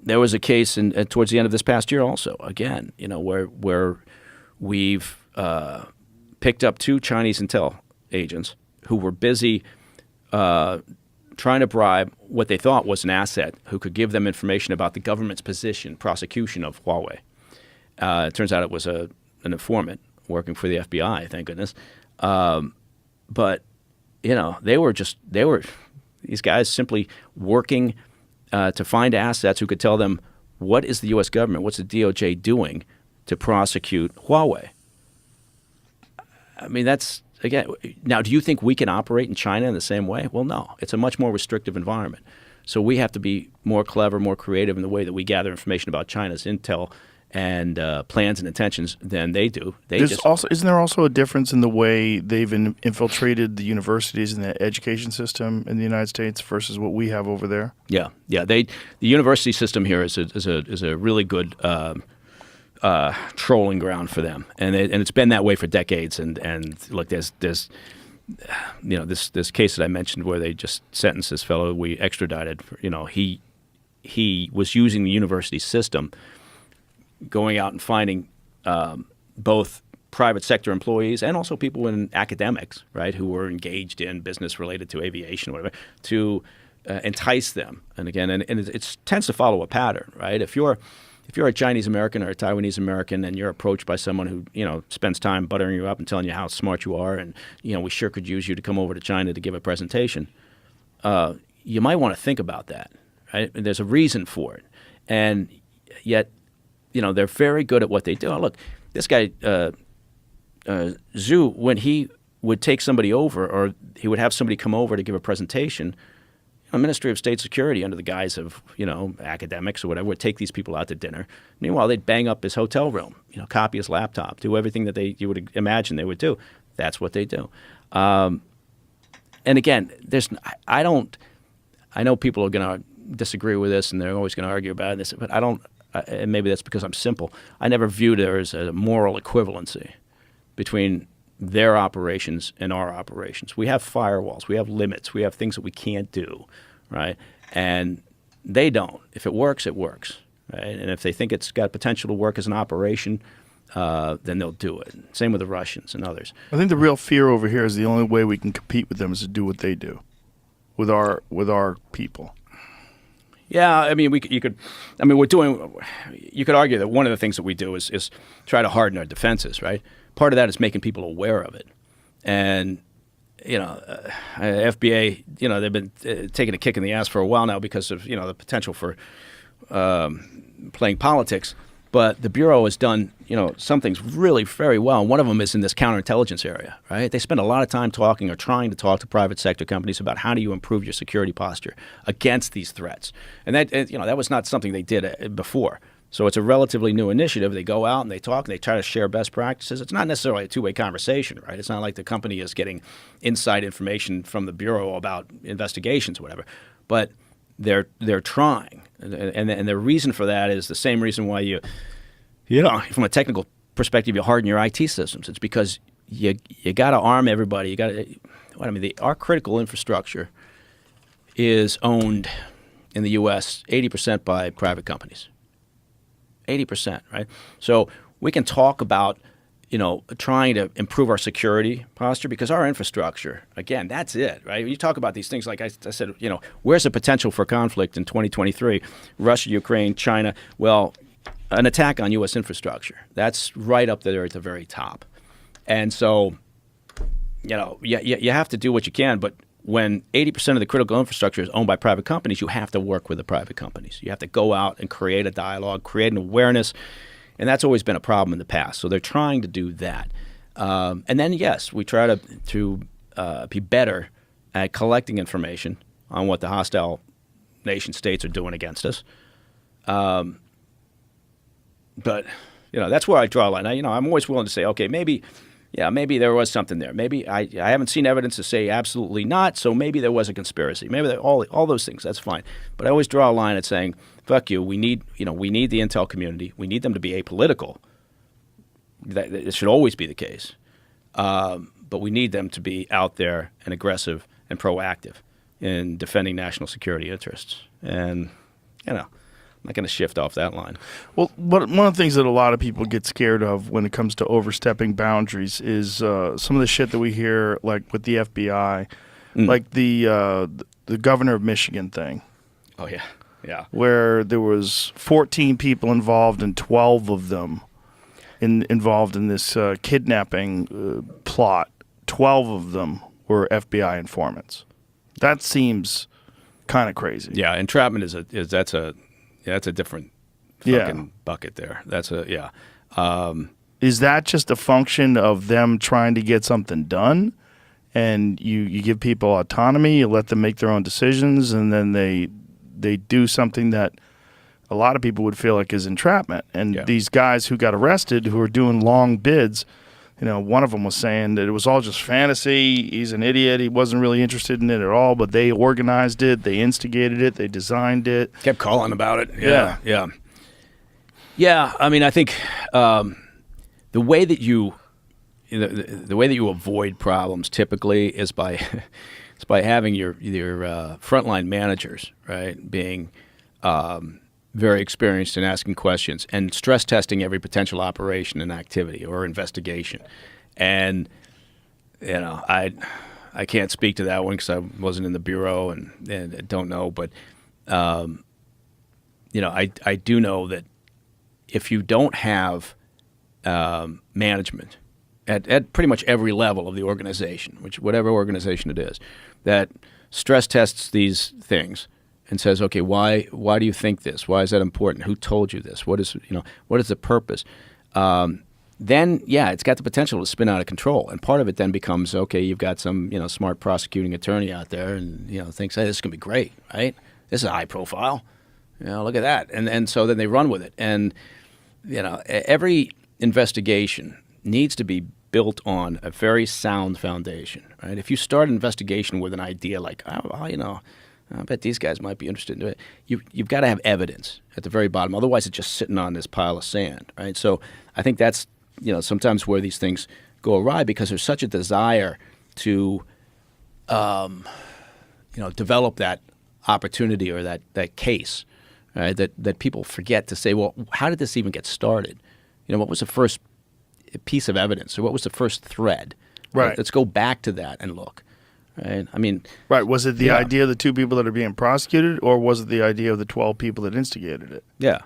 there was a case towards the end of this past year also, again, where we've picked up 2 Chinese intel agents who were busy trying to bribe what they thought was an asset who could give them information about the government's prosecution of Huawei. It turns out it was an informant working for the FBI, thank goodness. But, these guys simply working to find assets who could tell them what is the U.S. government, what's the DOJ doing to prosecute Huawei. I mean, that's, again, now do you think we can operate in China in the same way? Well, no. It's a much more restrictive environment. So we have to be more clever, more creative in the way that we gather information about China's intel and plans and intentions than they do. Isn't there also a difference in the way they've infiltrated the universities and the education system in the United States versus what we have over there? Yeah. The university system here is a really good trolling ground for them, and it's been that way for decades. And look, there's this case that I mentioned where they just sentenced this fellow we extradited. He was using the university system, going out and finding both private sector employees and also people in academics, right, who were engaged in business related to aviation or whatever, to entice them. And again, and it tends to follow a pattern, right? If you're a Chinese American or a Taiwanese American and you're approached by someone who spends time buttering you up and telling you how smart you are, and we sure could use you to come over to China to give a presentation, you might want to think about that, right? There's a reason for it, and yet. They're very good at what they do. Look, this guy, Zhu, when he would take somebody over or he would have somebody come over to give a presentation, Ministry of State Security under the guise of, academics or whatever would take these people out to dinner. Meanwhile, they'd bang up his hotel room, copy his laptop, do everything that you would imagine they would do. That's what they do. And again, I know people are going to disagree with this and they're always going to argue about this, but I don't. And maybe that's because I'm simple. I never viewed there as a moral equivalency between their operations and our operations. We have firewalls. We have limits. We have things that we can't do, right? And they don't. If it works, it works, right? And if they think it's got potential to work as an operation, then they'll do it. Same with the Russians and others. I think the real fear over here is the only way we can compete with them is to do what they do with our people. Yeah, I mean, you could argue that one of the things that we do is try to harden our defenses, right? Part of that is making people aware of it. And, FBA, they've been taking a kick in the ass for a while now because of, the potential for playing politics. But the Bureau has done, some things really very well. And one of them is in this counterintelligence area, right? They spend a lot of time talking or trying to talk to private sector companies about how do you improve your security posture against these threats. And that was not something they did before. So it's a relatively new initiative. They go out and they talk and they try to share best practices. It's not necessarily a two-way conversation, right? It's not like the company is getting inside information from the Bureau about investigations or whatever. But they're trying. And the reason for that is the same reason why from a technical perspective, you harden your IT systems. It's because you got to arm everybody. Our critical infrastructure is owned in the U.S. 80% by private companies. 80%, right? So we can talk about, trying to improve our security posture because our infrastructure, again, that's it, right? You talk about these things like I said, where's the potential for conflict in 2023? Russia, Ukraine, China. Well, an attack on U.S. infrastructure. That's right up there at the very top. And so, you have to do what you can, but when 80% of the critical infrastructure is owned by private companies, you have to work with the private companies. You have to go out and create a dialogue, create an awareness, and that's always been a problem in the past. So they're trying to do that. And then, yes, we try to be better at collecting information on what the hostile nation states are doing against us. But, that's where I draw a line. I'm always willing to say, okay, maybe there was something there. Maybe I haven't seen evidence to say absolutely not, so maybe there was a conspiracy. Maybe all those things, that's fine. But I always draw a line at saying, fuck you, we need the intel community. We need them to be apolitical. It should always be the case. But we need them to be out there and aggressive and proactive in defending national security interests. And, not going to shift off that line. Well, one of the things that a lot of people get scared of when it comes to overstepping boundaries is some of the shit that we hear, like with the FBI, like the governor of Michigan thing. Oh, yeah. Yeah. Where there was 14 people involved and 12 of them involved in this kidnapping plot. 12 of them were FBI informants. That seems kind of crazy. Yeah, entrapment is that's a different fucking bucket there. That's Is that just a function of them trying to get something done, and you give people autonomy, you let them make their own decisions, and then they do something that a lot of people would feel like is entrapment? And these guys who got arrested, who were doing long bids, one of them was saying that it was all just fantasy. He's an idiot. He wasn't really interested in it at all, but they organized it. They instigated it. They designed it. Kept calling about it. Yeah. I mean, I think the way that you avoid problems typically is by having your frontline managers, right, being very experienced in asking questions and stress testing every potential operation and activity or investigation. And I can't speak to that one because I wasn't in the bureau and don't know, but I do know that if you don't have management at pretty much every level of the organization, whatever organization it is, that stress tests these things and says, okay, why do you think this? Why is that important? Who told you this? What is the purpose? Then it's got the potential to spin out of control. And part of it then becomes, okay, you've got some smart prosecuting attorney out there and thinks, hey, this is gonna be great, right? This is high profile. Look at that. And so then they run with it. And every investigation needs to be built on a very sound foundation, right? If you start an investigation with an idea like, I bet these guys might be interested in it. You've got to have evidence at the very bottom. Otherwise, it's just sitting on this pile of sand, right? So I think that's, sometimes where these things go awry because there's such a desire to, develop that opportunity or that case, right? That people forget to say, well, how did this even get started? What was the first piece of evidence or what was the first thread? Right. Let's go back to that and look. Right. I mean, right. Was it the idea of the 2 people that are being prosecuted, or was it the idea of the 12 people that instigated it? Yeah.